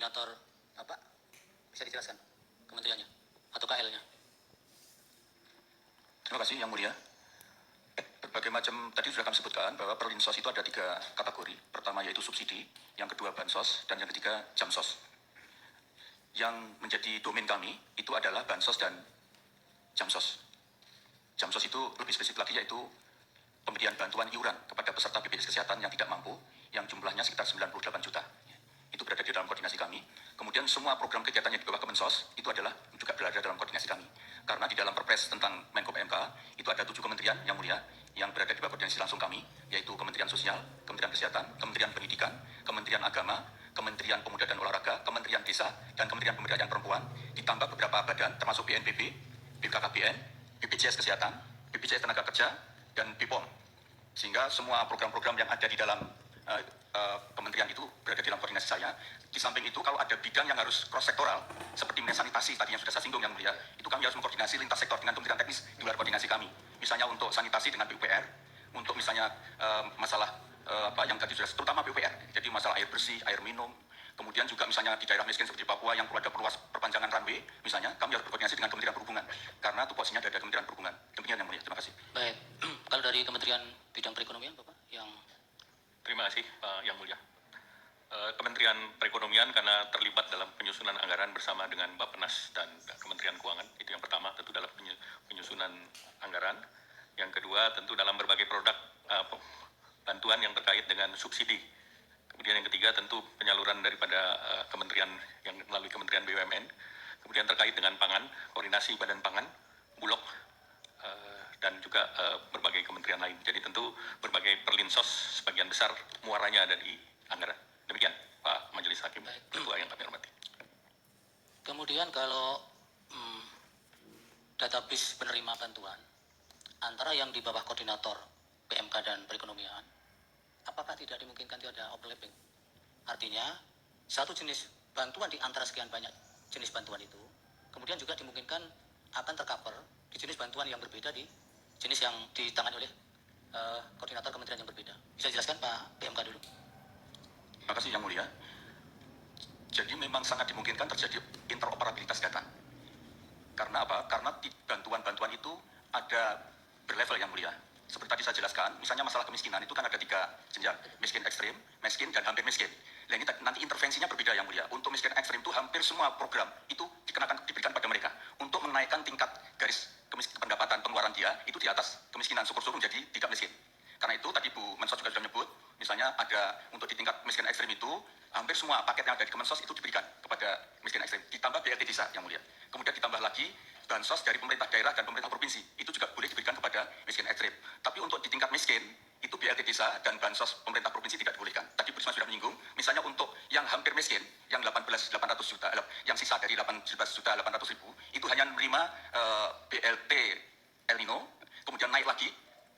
koordinator Bapak, bisa dijelaskan kementeriannya atau KL-nya? Terima kasih Yang Mulia. Berbagai macam, tadi sudah kami sebutkan bahwa perlinsos itu ada 3 kategori. Pertama yaitu subsidi, yang kedua bansos, dan yang ketiga jamsos. Yang menjadi domain kami itu adalah bansos dan jamsos. Jamsos itu lebih spesifik lagi yaitu pemberian bantuan iuran kepada peserta BPJS Kesehatan yang tidak mampu, yang jumlahnya sekitar 98 juta. Itu berada di dalam koordinasi kami. Kemudian semua program kegiatan yang di bawah Kemensos itu adalah juga berada dalam koordinasi kami. Karena di dalam Perpres tentang Menko PMK itu ada 7 kementerian yang mulia yang berada di bawah koordinasi langsung kami, yaitu Kementerian Sosial, Kementerian Kesehatan, Kementerian Pendidikan, Kementerian Agama, Kementerian Pemuda dan Olahraga, Kementerian Desa, dan Kementerian Pemberdayaan Perempuan, ditambah beberapa badan termasuk BNPB, BKKBN, BPJS Kesehatan, BPJS Tenaga Kerja, dan BPOM. Sehingga semua program-program yang ada di dalam kementerian itu berada dalam koordinasi saya. Di samping itu, kalau ada bidang yang harus cross-sektoral, seperti sanitasi tadi yang sudah saya singgung yang mulia, itu kami harus mengkoordinasi lintas sektor dengan kementerian teknis di luar koordinasi kami. Misalnya untuk sanitasi dengan PUPR, untuk misalnya masalah yang tadi sudah, terutama PUPR, jadi masalah air bersih, air minum, kemudian juga misalnya di daerah miskin seperti Papua yang perlu ada perpanjangan runway, misalnya kami harus berkoordinasi dengan Kementerian Perhubungan, karena tupoksinya ada Kementerian Perhubungan. Demikian yang mulia, terima kasih. Baik, kalau dari Kementerian Bidang Perekonomian Bapak yang... Terima kasih Pak Yang Mulia. Kementerian Perekonomian karena terlibat dalam penyusunan anggaran bersama dengan Bappenas dan Kementerian Keuangan. Itu yang pertama, tentu dalam penyusunan anggaran. Yang kedua, tentu dalam berbagai produk bantuan yang terkait dengan subsidi. Kemudian yang ketiga, tentu penyaluran daripada kementerian yang melalui Kementerian BUMN. Kemudian terkait dengan pangan, koordinasi Badan Pangan, Bulog, dan juga berbagai kementerian lain. Jadi tentu berbagai perlinsos sebagian besar muaranya ada di anggaran. Demikian Pak Majelis Hakim, Ketua yang kami hormati. Kemudian kalau database penerima bantuan antara yang di bawah koordinator PMK dan perekonomian, apakah tidak dimungkinkan tidak ada overlapping? Artinya satu jenis bantuan di antara sekian banyak jenis bantuan itu, kemudian juga dimungkinkan akan tercover di jenis bantuan yang berbeda di jenis yang ditangani oleh koordinator kementerian yang berbeda. Bisa dijelaskan Pak PMK dulu? Terima kasih Yang Mulia. Jadi memang sangat dimungkinkan terjadi interoperabilitas data. Karena apa? Karena bantuan-bantuan itu ada berlevel Yang Mulia. Seperti tadi saya jelaskan, misalnya masalah kemiskinan itu kan ada 3 jenjang, miskin ekstrim, miskin, dan hampir miskin. Nah ini nanti intervensinya berbeda Yang Mulia. Untuk miskin ekstrim itu hampir semua program itu diberikan pada mereka untuk menaikkan tingkat garis pendapatan pengeluaran dia itu di atas kemiskinan syukur-syukur menjadi tidak miskin. Karena itu tadi Bu Mensos juga sudah menyebut, misalnya ada untuk di tingkat miskin ekstrim itu hampir semua paket yang ada di Kemensos itu diberikan kepada miskin ekstrim, ditambah BLT desa Yang Mulia. Kemudian ditambah lagi bansos dari pemerintah daerah dan pemerintah provinsi itu juga boleh diberikan kepada miskin ekstrim. Tapi untuk di tingkat miskin itu BLT desa dan bansos pemerintah provinsi tidak dibolehkan. Tadi Bu Risma sudah menyinggung, misalnya untuk yang hampir miskin, yang 18.800 juta, yang sisa dari 18.800.000 itu hanya menerima BLT El Nino, kemudian naik lagi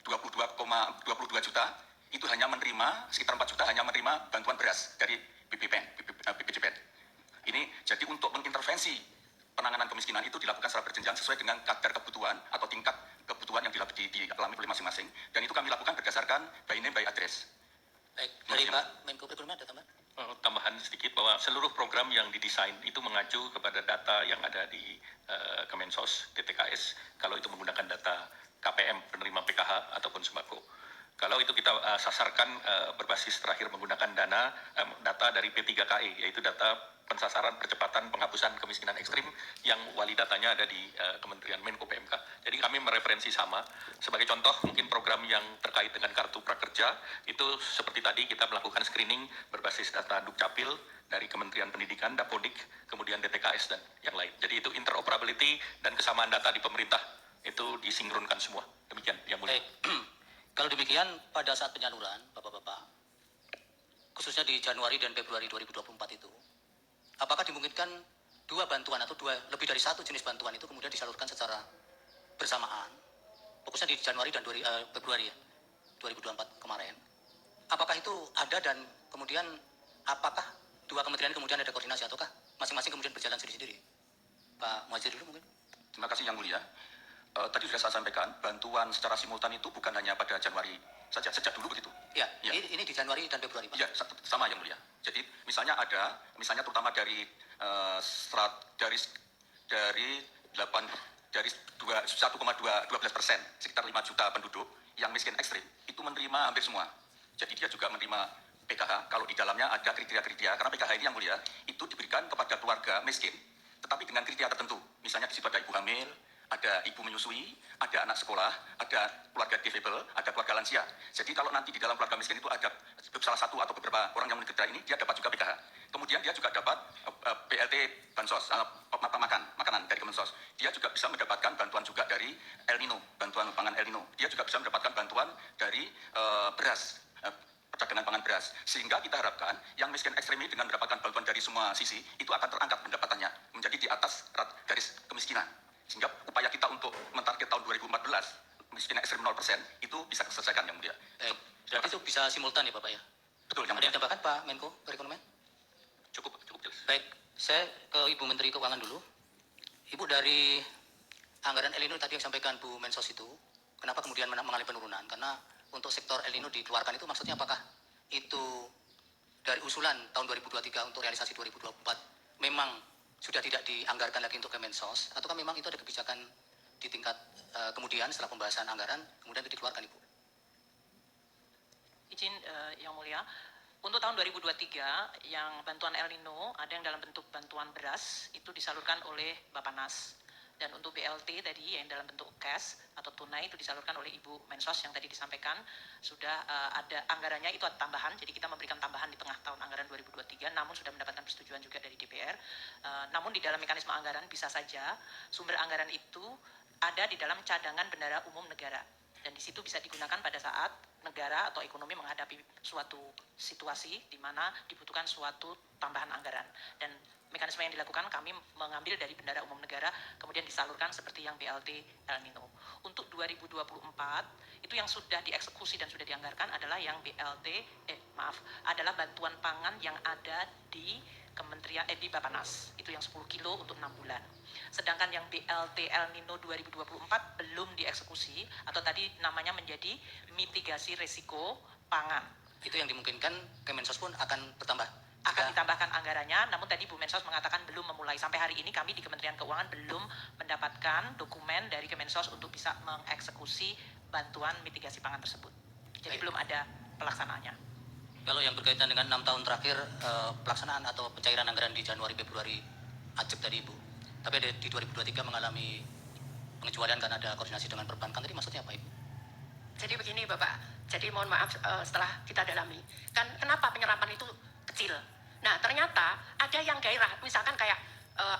22,22 juta, itu hanya menerima sekitar 4 juta hanya menerima bantuan beras dari BPJPN. Ini jadi untuk mengintervensi penanganan kemiskinan itu dilakukan secara berjenjang sesuai dengan kadar kebutuhan atau tingkat kebutuhan yang dialami oleh masing-masing, dan itu kami lakukan berdasarkan by name by address. Baik, dari Pak Menko Perekonomian ada tambahan? Tambahan sedikit bahwa seluruh program yang didesain itu mengacu kepada data yang ada di Kemensos, DTKS, kalau itu menggunakan data KPM, penerima PKH ataupun sembako. Kalau itu kita sasarkan berbasis terakhir menggunakan data dari P3KE, yaitu data pensasaran percepatan penghapusan kemiskinan ekstrim yang wali datanya ada di Kementerian Menko PMK. Jadi kami mereferensi sama. Sebagai contoh, mungkin program yang terkait dengan kartu prakerja, itu seperti tadi kita melakukan screening berbasis data Dukcapil dari Kementerian Pendidikan, Dapodik, kemudian DTKS dan yang lain. Jadi itu interoperability dan kesamaan data di pemerintah itu disinkronkan semua. Demikian yang mulia. Kalau demikian, pada saat penyaluran, Bapak-Bapak, khususnya di Januari dan Februari 2024 itu, apakah dimungkinkan 2 bantuan atau lebih dari 1 jenis bantuan itu kemudian disalurkan secara bersamaan, fokusnya di Januari dan Februari ya, 2024 kemarin? Apakah itu ada dan kemudian apakah 2 kementerian kemudian ada koordinasi ataukah masing-masing kemudian berjalan sendiri-sendiri? Pak Muhadjir dulu mungkin. Terima kasih Yang Mulia. Tadi sudah saya sampaikan, bantuan secara simultan itu bukan hanya pada Januari saja, sejak dulu begitu. Ya, Ya. ini di Januari dan Februari, Pak. Iya, sama yang mulia. Jadi misalnya terutama dari dari 1,12%, sekitar 5 juta penduduk yang miskin ekstrim itu menerima hampir semua. Jadi dia juga menerima PKH kalau di dalamnya ada kriteria-kriteria, karena PKH ini yang mulia itu diberikan kepada keluarga miskin, tetapi dengan kriteria tertentu. Misalnya di situ ada ibu hamil, ada ibu menyusui, ada anak sekolah, ada keluarga difabel, ada keluarga lansia. Jadi kalau nanti di dalam keluarga miskin itu ada salah satu atau beberapa orang yang memenuhi kriteria ini, dia dapat juga PKH. Kemudian dia juga dapat BLT Bansos, makanan dari Kemensos. Dia juga bisa mendapatkan bantuan juga dari El Nino, bantuan pangan El Nino. Dia juga bisa mendapatkan bantuan dari beras, perdagangan pangan beras. Sehingga kita harapkan yang miskin ekstrim ini dengan mendapatkan bantuan dari semua sisi, itu akan terangkat pendapatannya menjadi di atas garis kemiskinan. Sehingga upaya kita untuk mentarget tahun 2014 miskin ekstrim 0% itu bisa diselesaikan yang mulia. Berarti itu bisa simultan ya Bapak ya? Betul yang Ada mulia. yang tambahkan Pak Menko Perekonomian? Cukup jelas. Baik, saya ke Ibu Menteri Keuangan dulu. Ibu, dari anggaran El Nino tadi yang sampaikan Bu Mensos itu, kenapa kemudian mengalami penurunan? Karena untuk sektor El Nino dikeluarkan itu maksudnya apakah itu dari usulan tahun 2023 untuk realisasi 2024 memang sudah tidak dianggarkan lagi untuk Kemensos, ataukah memang itu ada kebijakan di tingkat kemudian setelah pembahasan anggaran kemudian itu dikeluarkan, Ibu? Izin Yang Mulia, untuk tahun 2023 yang bantuan El Nino ada yang dalam bentuk bantuan beras itu disalurkan oleh Bappenas, dan untuk BLT tadi yang dalam bentuk cash atau tunai itu disalurkan oleh Ibu Mensos yang tadi disampaikan sudah ada anggarannya, itu ada tambahan, jadi kita memberikan tambahan di tengah tahun anggaran 2023 namun sudah mendapatkan persetujuan juga dari DPR. Namun di dalam mekanisme anggaran bisa saja sumber anggaran itu ada di dalam cadangan bendahara umum negara, dan di situ bisa digunakan pada saat negara atau ekonomi menghadapi suatu situasi di mana dibutuhkan suatu tambahan anggaran, dan mekanisme yang dilakukan kami mengambil dari bendahara umum negara kemudian disalurkan seperti yang BLT El Nino. Untuk 2024 itu yang sudah dieksekusi dan sudah dianggarkan adalah yang adalah bantuan pangan yang ada di Kementerian di Bappenas, itu yang 10 kilo untuk 6 bulan. Sedangkan yang BLT El Nino 2024 belum dieksekusi atau tadi namanya menjadi mitigasi risiko pangan. Itu yang dimungkinkan Kemensos pun akan bertambah? Akan ditambahkan anggarannya, namun tadi Bu Mensos mengatakan belum memulai. Sampai hari ini kami di Kementerian Keuangan belum mendapatkan dokumen dari Kemensos untuk bisa mengeksekusi bantuan mitigasi pangan tersebut. Jadi belum ada pelaksanaannya. Kalau yang berkaitan dengan 6 tahun terakhir pelaksanaan atau pencairan anggaran di Januari Februari ajib tadi Ibu, tapi di 2023 mengalami pengecualian karena ada koordinasi dengan perbankan, tadi maksudnya apa Ibu? Jadi begini Bapak, jadi mohon maaf setelah kita dalami, kan kenapa penyerapan itu kecil. Nah ternyata ada yang gairah, misalkan kayak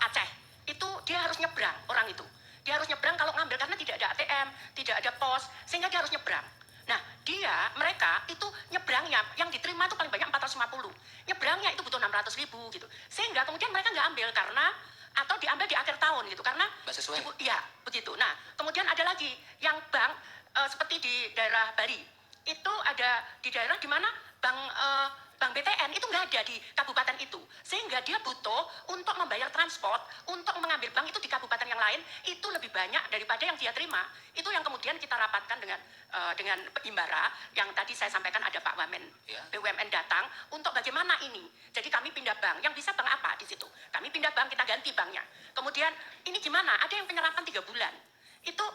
Aceh, itu dia harus nyebrang orang itu. Dia harus nyebrang kalau ngambil karena tidak ada ATM, tidak ada pos, sehingga dia harus nyebrang. Nah mereka itu nyebrangnya, yang diterima itu paling banyak 450. Nyebrangnya itu butuh 600.000 gitu. Sehingga kemudian mereka nggak ambil karena, atau diambil di akhir tahun gitu, karena nggak sesuai. Iya, begitu. Nah kemudian ada lagi yang bank, seperti di daerah Bali, itu ada di daerah di mana bank BTN itu nggak ada di kabupaten itu, sehingga dia butuh untuk membayar transport untuk mengambil bank itu di kabupaten yang lain itu lebih banyak daripada yang dia terima. Itu yang kemudian kita rapatkan dengan Imbara yang tadi saya sampaikan, ada Pak Wamen BUMN datang untuk bagaimana ini. Jadi kami pindah bank, yang bisa bank apa di situ? Kami pindah bank, kita ganti banknya. Kemudian ini gimana? Ada yang penyerapan 3 bulan. Itu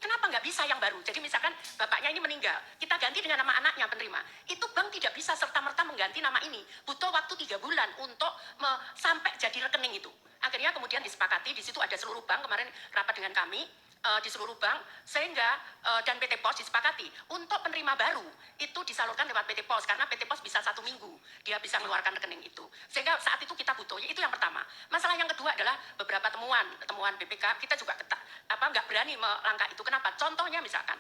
kenapa nggak bisa yang baru? Jadi misalkan bapaknya ini meninggal, kita ganti dengan nama anaknya penerima. Itu bank tidak bisa serta-merta mengganti nama ini. Butuh waktu 3 bulan untuk sampai jadi rekening itu. Akhirnya kemudian disepakati, di situ ada seluruh bank, kemarin rapat dengan kami, di seluruh bank, sehingga dan PT Pos disepakati untuk penerima baru itu disalurkan lewat PT Pos, karena PT Pos bisa 1 minggu dia bisa mengeluarkan rekening itu, sehingga saat itu kita butuh. Itu yang pertama. Masalah yang kedua adalah beberapa temuan BPK, kita juga nggak berani melangkah itu. Kenapa? Contohnya misalkan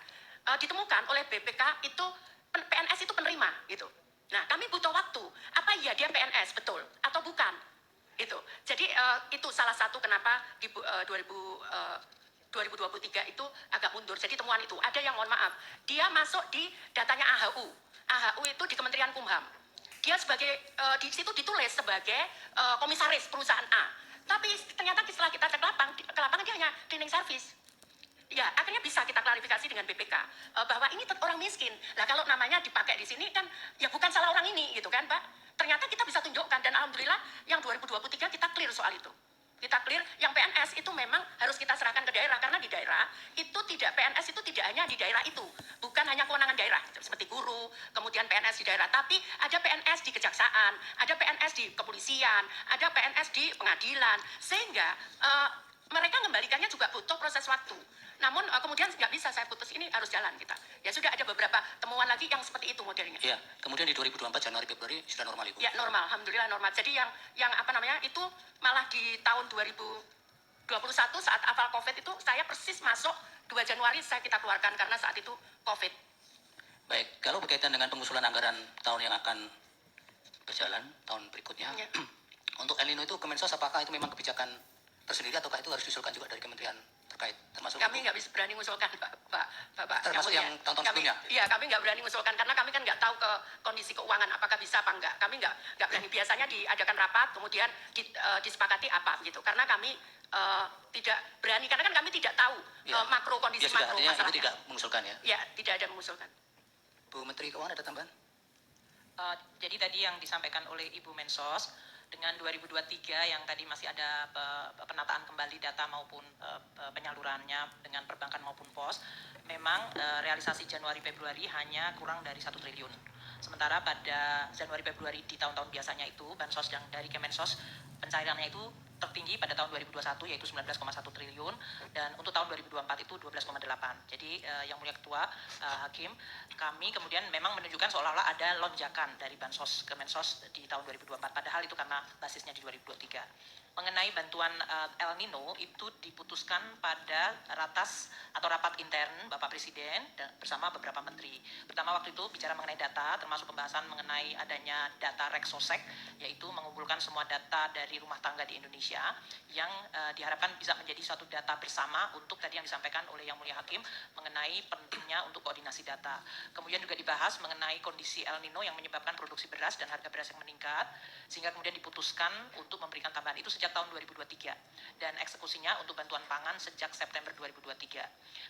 ditemukan oleh BPK itu PNS itu penerima gitu. Nah kami butuh waktu, apa iya dia PNS betul atau bukan itu. Jadi itu salah satu kenapa di 2023 itu agak mundur. Jadi temuan itu ada yang, mohon maaf, dia masuk di datanya AHU. AHU itu di Kementerian Kumham. Dia sebagai di situ ditulis sebagai komisaris perusahaan A. Tapi ternyata setelah kita cek ke lapangan dia hanya cleaning service. Ya, akhirnya bisa kita klarifikasi dengan BPK bahwa ini orang miskin. Lah kalau namanya dipakai di sini kan ya bukan salah orang ini gitu kan, Pak. Ternyata kita bisa tunjukkan dan alhamdulillah yang 2023 kita clear soal itu. Kita clear yang PNS itu memang harus kita serahkan ke daerah karena di daerah itu tidak PNS itu tidak hanya di daerah itu. Bukan hanya kewenangan daerah seperti guru, kemudian PNS di daerah, tapi ada PNS di kejaksaan, ada PNS di kepolisian, ada PNS di pengadilan. Sehingga mereka mengembalikannya juga butuh proses waktu. Namun kemudian nggak bisa saya putus ini harus jalan kita. Ya sudah ada beberapa temuan lagi yang seperti itu modelnya. Iya, kemudian di 2024 Januari Februari sudah normal Ibu. Ya normal, alhamdulillah normal. Jadi yang apa namanya itu malah di tahun 2021 saat awal COVID itu saya persis masuk 2 Januari saya kita keluarkan karena saat itu COVID. Baik, kalau berkaitan dengan pengusulan anggaran tahun yang akan berjalan tahun berikutnya, Ya. untuk El Nino itu Kemensos apakah itu memang kebijakan tersendiri ataukah itu harus diusulkan juga dari kementerian terkait termasuk Kami nggak bisa berani mengusulkan Bapak. Termasuk yang tahun-tahun sebelumnya? Iya, kami nggak berani mengusulkan karena kami kan nggak tahu ke kondisi keuangan apakah bisa apa enggak. Kami nggak berani. Biasanya diadakan rapat kemudian disepakati apa gitu. Karena kami tidak berani karena kan kami tidak tahu Ya. makro kondisi Ya sudah, makro artinya Ibu masalahnya. tidak mengusulkan ya. Ya, tidak ada mengusulkan. Bu Menteri Keuangan ada tambahan? Jadi tadi yang disampaikan oleh Ibu Mensos dengan 2023 yang tadi masih ada penataan kembali data maupun penyalurannya dengan perbankan maupun pos, memang realisasi Januari Februari hanya kurang dari 1 triliun. Sementara pada Januari Februari di tahun-tahun biasanya itu bansos yang dari Kemensos pencairannya itu tertinggi pada tahun 2021 yaitu 19,1 triliun dan untuk tahun 2024 itu 12,8. Jadi yang mulia Ketua Hakim, kami kemudian memang menunjukkan seolah-olah ada lonjakan dari bansos Kemensos di tahun 2024 padahal itu karena basisnya di 2023. Mengenai bantuan El Nino itu diputuskan pada ratas atau rapat intern Bapak Presiden bersama beberapa menteri. Pertama waktu itu bicara mengenai data termasuk pembahasan mengenai adanya data Reksosek yaitu mengumpulkan semua data dari rumah tangga di Indonesia yang diharapkan bisa menjadi suatu data bersama untuk tadi yang disampaikan oleh Yang Mulia Hakim mengenai pentingnya untuk koordinasi data. Kemudian juga dibahas mengenai kondisi El Nino yang menyebabkan produksi beras dan harga beras yang meningkat sehingga kemudian diputuskan untuk memberikan tambahan itu sejak tahun 2023 dan eksekusinya untuk bantuan pangan sejak September 2023.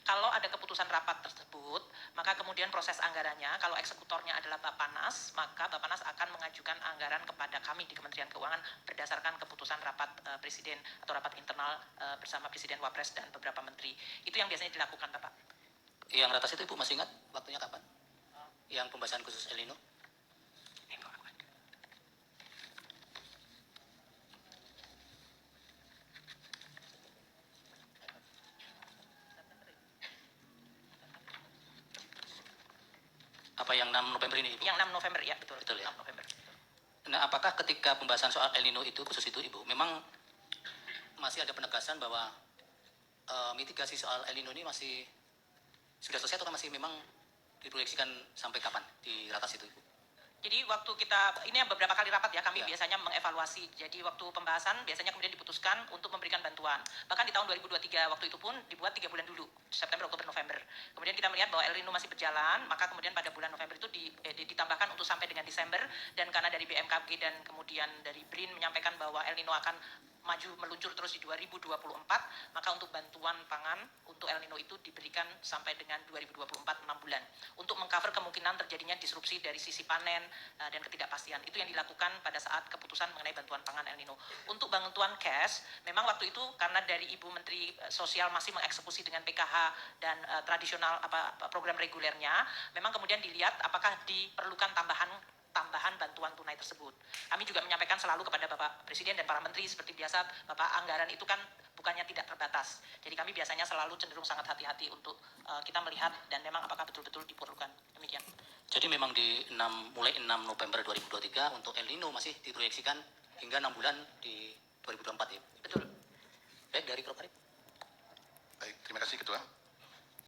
Kalau ada keputusan rapat tersebut, maka kemudian proses anggarannya, kalau eksekutornya adalah Bappenas, maka Bappenas akan mengajukan anggaran kepada kami di Kementerian Keuangan berdasarkan keputusan rapat Presiden atau rapat internal bersama Presiden Wapres dan beberapa menteri. Itu yang biasanya dilakukan, Bapak. Yang ratas itu Ibu masih ingat waktunya kapan? Yang pembahasan khusus El Nino? Apa yang 6 November ini Ibu? Yang 6 November, ya betul. Betul, ya. 6 November. Nah, apakah ketika pembahasan soal El Nino itu khusus itu Ibu, memang masih ada penegasan bahwa mitigasi soal El Nino ini masih sudah selesai atau masih memang diproyeksikan sampai kapan di ratas itu Ibu? Jadi waktu kita, ini beberapa kali rapat ya, kami Ya. biasanya mengevaluasi. Jadi waktu pembahasan biasanya kemudian diputuskan untuk memberikan bantuan. Bahkan di tahun 2023 waktu itu pun dibuat 3 bulan dulu, September, Oktober, November. Kemudian kita melihat bahwa El Nino masih berjalan, maka kemudian pada bulan November itu ditambahkan untuk sampai dengan Desember. Dan karena dari BMKG dan kemudian dari BRIN menyampaikan bahwa El Nino akan maju meluncur terus di 2024, maka untuk bantuan pangan untuk El Nino itu diberikan sampai dengan 2024 6 bulan untuk mengcover kemungkinan terjadinya disrupsi dari sisi panen dan ketidakpastian. Itu yang dilakukan pada saat keputusan mengenai bantuan pangan El Nino. Untuk bantuan cash, memang waktu itu karena dari Ibu Menteri Sosial masih mengeksekusi dengan PKH dan tradisional program regulernya, memang kemudian dilihat apakah diperlukan tambahan bantuan tunai tersebut. Kami juga menyampaikan selalu kepada Bapak Presiden dan para menteri seperti biasa, Bapak, anggaran itu kan bukannya tidak terbatas. Jadi kami biasanya selalu cenderung sangat hati-hati untuk kita melihat dan memang apakah betul-betul diperlukan. Demikian. Jadi memang mulai 6 November 2023 untuk El Nino masih diproyeksikan hingga 6 bulan di 2024 ya? Betul.